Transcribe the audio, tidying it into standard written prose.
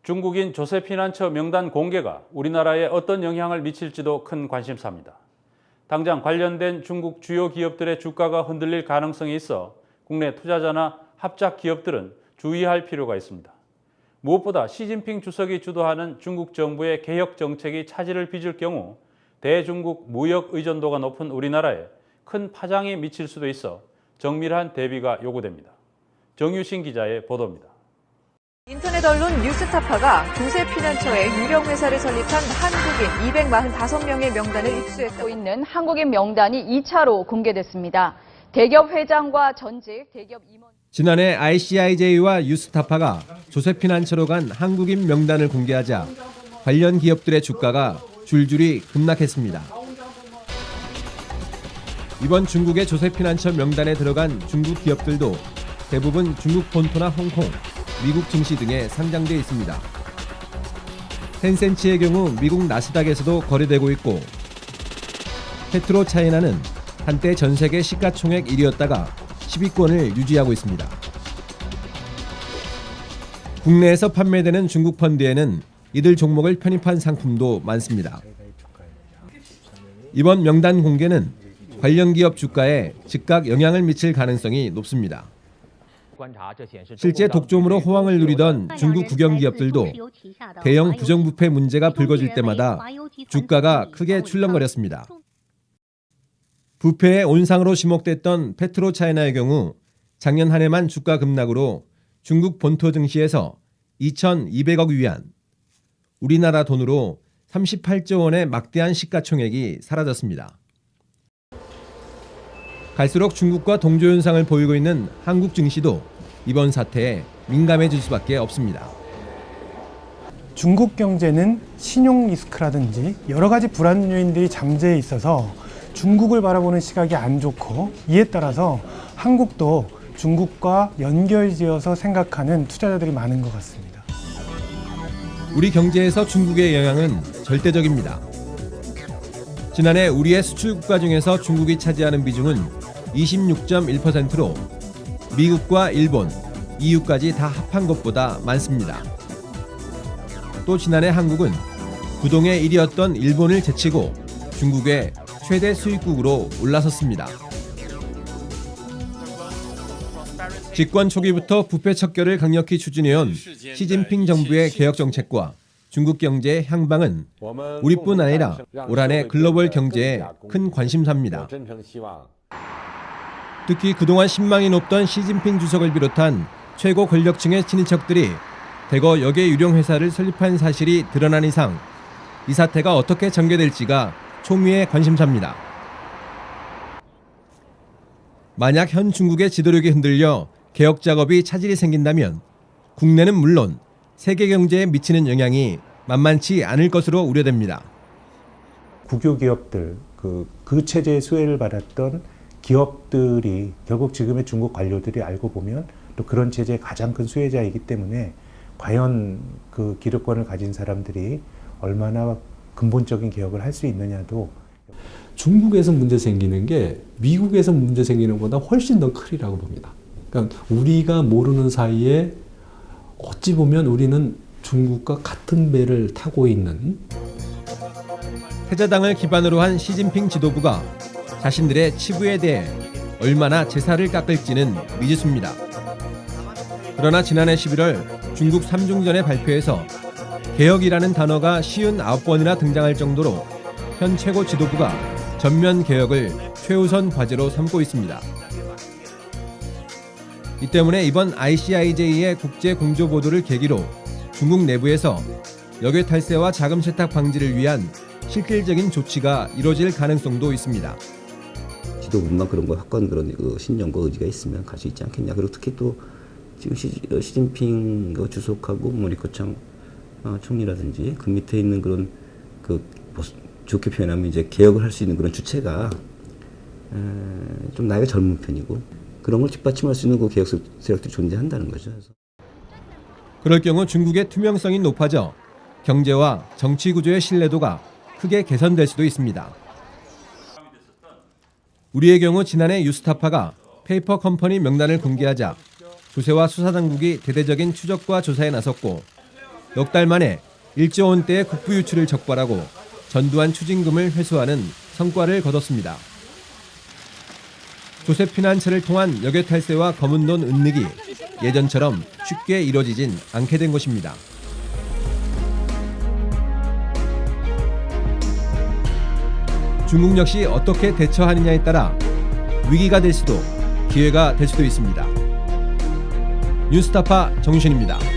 중국인 조세피난처 명단 공개가 우리나라에 어떤 영향을 미칠지도 큰 관심사입니다. 당장 관련된 중국 주요 기업들의 주가가 흔들릴 가능성이 있어 국내 투자자나 합작 기업들은 주의할 필요가 있습니다. 무엇보다 시진핑 주석이 주도하는 중국 정부의 개혁 정책이 차질을 빚을 경우 대중국 무역 의존도가 높은 우리나라에 큰 파장이 미칠 수도 있어 정밀한 대비가 요구됩니다. 정유신 기자의 보도입니다. 인터넷 언론 뉴스타파가 조세피난처의 유령 회사를 설립한 한국인 245명의 명단을 입수했고 있는 한국인 명단이 2차로 공개됐습니다. 대기업 회장과 전직 대기업 임원. 지난해 ICIJ와 뉴스타파가 조세피난처로 간 한국인 명단을 공개하자 관련 기업들의 주가가 줄줄이 급락했습니다. 이번 중국의 조세피난처 명단에 들어간 중국 기업들도 대부분 중국 본토나 홍콩, 미국 증시 등에 상장돼 있습니다. 텐센츠의 경우 미국 나스닥에서도 거래되고 있고 페트로차이나는 한때 전 세계 시가총액 1위였다가 10위권을 유지하고 있습니다. 국내에서 판매되는 중국 펀드에는 이들 종목을 편입한 상품도 많습니다. 이번 명단 공개는 관련 기업 주가에 즉각 영향을 미칠 가능성이 높습니다. 실제 독점으로 호황을 누리던 중국 국영 기업들도 대형 부정부패 문제가 불거질 때마다 주가가 크게 출렁거렸습니다. 부패의 온상으로 지목됐던 페트로차이나의 경우 작년 한 해만 주가 급락으로 중국 본토 증시에서 2,200억 위안, 우리나라 돈으로 38조 원의 막대한 시가총액이 사라졌습니다. 갈수록 중국과 동조 현상을 보이고 있는 한국 증시도 이번 사태에 민감해질 수밖에 없습니다. 중국 경제는 신용 리스크라든지 여러 가지 불안 요인들이 잠재해 있어서 중국을 바라보는 시각이 안 좋고, 이에 따라서 한국도 중국과 연결지어서 생각하는 투자자들이 많은 것 같습니다. 우리 경제에서 중국의 영향은 절대적입니다. 지난해 우리의 수출 국가 중에서 중국이 차지하는 비중은 26.1%로 미국과 일본, EU까지 다 합한 것보다 많습니다. 또 지난해 한국은 부동의 1위였던 일본을 제치고 중국의 최대 수입국으로 올라섰습니다. 집권 초기부터 부패 척결을 강력히 추진해온 시진핑 정부의 개혁 정책과 중국 경제의 향방은 우리뿐 아니라 올 한 해 글로벌 경제에 큰 관심사입니다. 특히 그동안 신망이 높던 시진핑 주석을 비롯한 최고 권력층의 친인척들이 대거 역의 유령 회사를 설립한 사실이 드러난 이상 이 사태가 어떻게 전개될지가 초미의 관심사입니다. 만약 현 중국의 지도력이 흔들려 개혁 작업이 차질이 생긴다면 국내는 물론 세계 경제에 미치는 영향이 만만치 않을 것으로 우려됩니다. 국유 기업들, 그 체제의 수혜를 받았던 기업들이 결국 지금의 중국 관료들이 알고 보면 또 그런 체제의 가장 큰 수혜자이기 때문에 과연 그 기득권을 가진 사람들이 얼마나 근본적인 개혁을 할 수 있느냐도. 중국에서 문제 생기는 게 미국에서 문제 생기는 것보다 훨씬 더 크리라고 봅니다. 그러니까 우리가 모르는 사이에 어찌 보면 우리는 중국과 같은 배를 타고 있는. 패자당을 기반으로 한 시진핑 지도부가 자신들의 치부에 대해 얼마나 제사를 깎을지는 미지수입니다. 그러나 지난해 11월 중국 삼중전의 발표에서 개혁이라는 단어가 59번이나 등장할 정도로 현 최고 지도부가 전면 개혁을 최우선 과제로 삼고 있습니다. 이 때문에 이번 ICIJ의 국제 공조 보도를 계기로 중국 내부에서 역외 탈세와 자금 세탁 방지를 위한 실질적인 조치가 이뤄질 가능성도 있습니다. 지도부만 그런 거 확고한 그런 신념과 의지가 있으면 갈 수 있지 않겠냐. 그리고 특히 또 지금 시진핑 주석하고 리커창 총리라든지 그 밑에 있는 그런 좋게 표현하면 이제 개혁을 할 수 있는 그런 주체가 좀 나이가 젊은 편이고 그런 걸 뒷받침할 수 있는 그 개혁 세력들이 존재한다는 거죠. 그럴 경우 중국의 투명성이 높아져 경제와 정치 구조의 신뢰도가 크게 개선될 수도 있습니다. 우리의 경우 지난해 뉴스타파가 페이퍼 컴퍼니 명단을 공개하자 조세와 수사당국이 대대적인 추적과 조사에 나섰고 넉 달 만에 1조 원대의 국부 유출을 적발하고 전두환 추징금을 회수하는 성과를 거뒀습니다. 조세피난처를 통한 역외 탈세와 검은 돈 은닉이 예전처럼 쉽게 이뤄지진 않게 된 것입니다. 중국 역시 어떻게 대처하느냐에 따라 위기가 될 수도 기회가 될 수도 있습니다. 뉴스타파 정유신입니다.